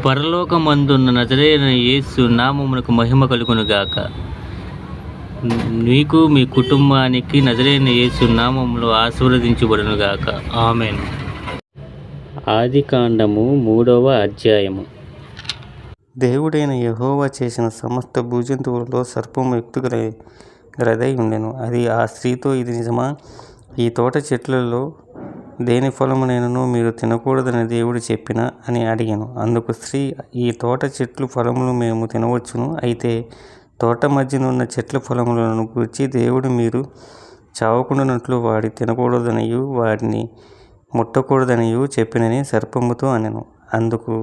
పరలోకమందున్న నజరేయుడైన యేసు నామమునకు మహిమ కలుగునుగాక. నీకు మీ కుటుంబానికి నజరేయుడైన యేసు నామములో ఆశీర్వదించబడునుగాక. ఆమేన్. ఆదికాండము 3వ అధ్యాయము. దేవుడైన యెహోవా చేసిన సమస్త భూజంతువులలో సర్పము యుక్తిగలదై ఉండెను. అది ఆ స్త్రీతో, ఇది నిజమా? ఈ తోట చెట్లలో దేని ఫలమునైనను మీరు తినకూడదని దేవుడు చెప్పినా అని అడిగాను. అందుకు స్త్రీ, ఈ తోట చెట్ల ఫలములు మేము తినవచ్చును. అయితే తోట మధ్యనున్న చెట్ల ఫలములను గూర్చి దేవుడు మీరు చావకుండానట్లు వాడి తినకూడదనియు వాటిని ముట్టకూడదనియు చెప్పినని సర్పముతో అనెను. అందుకు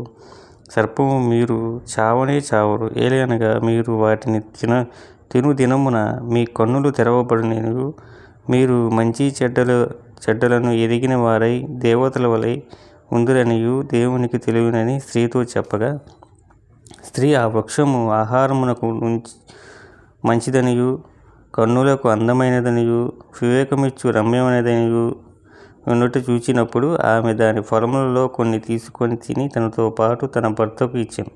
సర్పము, మీరు చావనే చావరు. ఏలయనగా మీరు వాటిని తిను దినమున మీ కన్నులు తెరవబడుననియు మీరు మంచి చెడ్డలను ఎరిగిన వారై దేవతల వలె ఉందురనియు దేవునికి తెలియనని స్త్రీతో చెప్పగా, స్త్రీ, ఆ వృక్షము ఆహారమునకు మంచిదనియు కన్నులకు అందమైనదనియు వివేకమిచ్చు రమ్యమైనదనియు ఉన్నట్టు చూచినప్పుడు ఆమె దాని ఫలములలో కొన్ని తీసుకొని తిని తనతో పాటు తన భర్తకు ఇచ్చెను.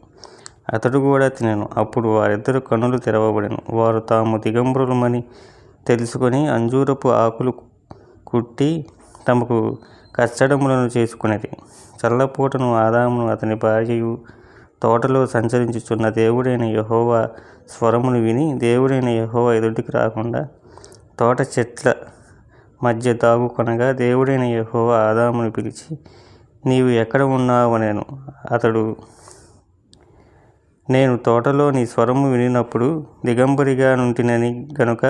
అతడు కూడా తినెను. అప్పుడు వారిద్దరు కన్నులు తెరవబడెను. వారు తాము దిగంబరులమని తెలుసుకొని అంజూరపు ఆకులు కుట్టి తమకు కచ్చడములను చేసుకునేది. చల్లపూటను ఆదామును అతని భార్యయు తోటలో సంచరించుచున్న దేవుడైన యెహోవా స్వరమును విని, దేవుడైన యెహోవా ఎదుటికి రాకుండా తోట చెట్ల మధ్య దాగుకొనగా, దేవుడైన యెహోవా ఆదామును పిలిచి, నీవు ఎక్కడ ఉన్నావు అనెను. అతడు, నేను తోటలో నీ స్వరము వినినప్పుడు దిగంబరిగా నుంటినని గనుక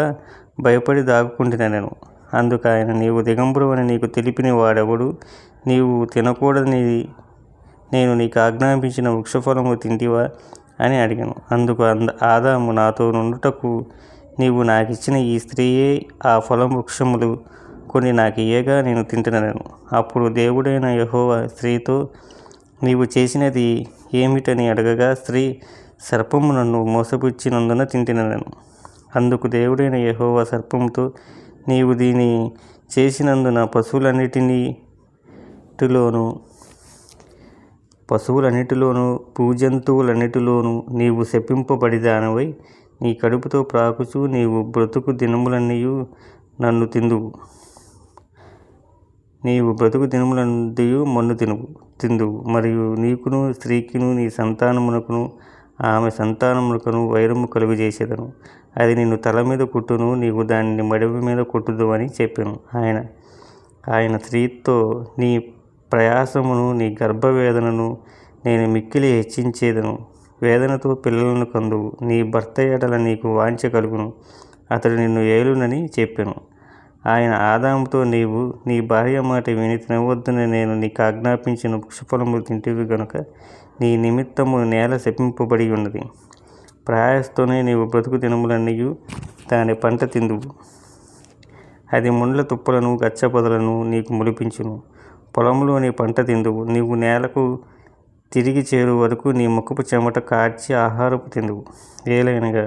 భయపడి దాగుకుంటునెను. అందుకాయన, నీవు దిగంబరువని నీకు తెలిపిన వాడెవడు? నీవు తినకూడదని నేను నీకు ఆజ్ఞాపించిన వృక్షఫలము తింటివా అని అడిగాను. అందుకు ఆదాము, నాతో నుండుటకు నీవు నాకిచ్చిన ఈ స్త్రీయే ఆ ఫలం వృక్షములు కొన్ని నాకు ఇయ్యగా నేను తింటునెను. అప్పుడు దేవుడైన యెహోవా స్త్రీతో, నీవు చేసినది ఏమిటని అడగగా, స్త్రీ, సర్పము నన్ను మోసపుచ్చినందున తింటునెను. అందుకు దేవుడైన యెహోవా సర్పముతో, నీవు దీని చేసినందున పశువులన్నిటిలోను భూజంతువులన్నిటిలోను నీవు శపింపబడిదానవై నీ కడుపుతో ప్రాకుచు నీవు బ్రతుకు దినములన్నీయు నన్ను తిందువు. నీవు బ్రతుకు దినములన్నీయు మన్ను తిందువు. మరియు నీకును స్త్రీకిను నీ సంతానమునకును ఆమె సంతానమునకును వైరము కలుగజేసేదను. అది నిన్ను తల మీద కుట్టును, నీవు దానిని మడిమ మీద కొట్టుదు అని చెప్పాను. ఆయన స్త్రీతో, నీ ప్రయాసమును నీ గర్భవేదనను నేను మిక్కిలి హెచ్చించేదను. వేదనతో పిల్లలను కందువు. నీ భర్త ఎడల నీకు వాంఛ కలుగును, అతడు నిన్ను ఏలునని చెప్పాను. ఆయన ఆదాముతో, నీవు నీ భార్య మాట విని తినవద్దని నేను నీకు ఆజ్ఞాపించిన వృక్షఫలములు తింటివి గనుక నీ నిమిత్తము నేల శపింపబడి ఉన్నది. ప్రయాసతోనే నీవు బ్రతుకు దినములన్నీయు దాని పంట తిందువు. అది ముండ్ల తుప్పలను గచ్చపొదలను నీకు మొలిపించును. పొలంలోని పంట తిందువు. నీవు నేలకు తిరిగి చేరు వరకు నీ ముఖపు చెమట కార్చి ఆహారపు తిందువు. ఏలైనగా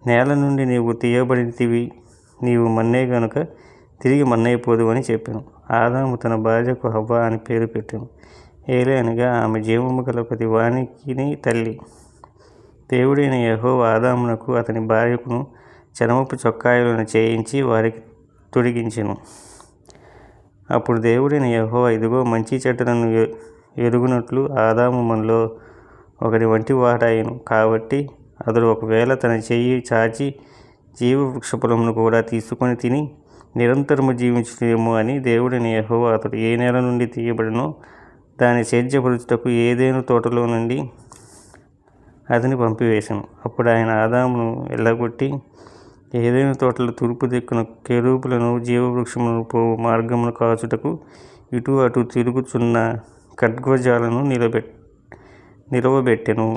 నేల నుండి నీవు తీయబడితివి, నీవు మన్నే గనుక తిరిగి మన్నైపోదు అని చెప్పాను. ఆదాము తన భార్యకు హవ్వ అని పేరు పెట్టాను. ఏలైనగా ఆమె జీవము గల ప్రతి వానికిని తల్లి. దేవుడైన యెహోవా ఆదామునకు అతని భార్యకును చర్మపు చొక్కాయలను చేయించి వారికి తొడిగించెను. అప్పుడు దేవుడైన యెహోవా, ఇదిగో, మంచి చెడ్డలను ఎరుగునట్లు ఆదాము మనలో ఒకటి వంటి వాడాయను. కాబట్టి అతడు ఒకవేళ తన చెయ్యి చాచి జీవవృక్ష ఫలమును కూడా తీసుకొని తిని నిరంతరము జీవించునేమో అని దేవుడైన యెహోవా అతడు ఏ నేల నుండి తీయబడినో దాన్ని సేద్యపరుచుటకు ఏదెను తోటలో నుండి అతని పంపివేశాను. అప్పుడు ఆయన ఆదామును వెళ్ళగొట్టి ఏదెను తోటలో తూర్పు దిక్కున కెరూబులను జీవవృక్షములను పోవు మార్గమును కాచుటకు ఇటు అటు తిరుగుచున్న ఖడ్గజాలను నిలవబెట్టెను.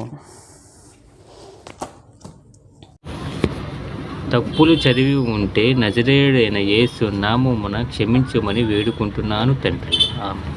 తప్పులు చదివి ఉంటే నజరేయుడైన యేసు నామమున క్షమించమని వేడుకుంటున్నాను తండ్రి. ఆమేన్.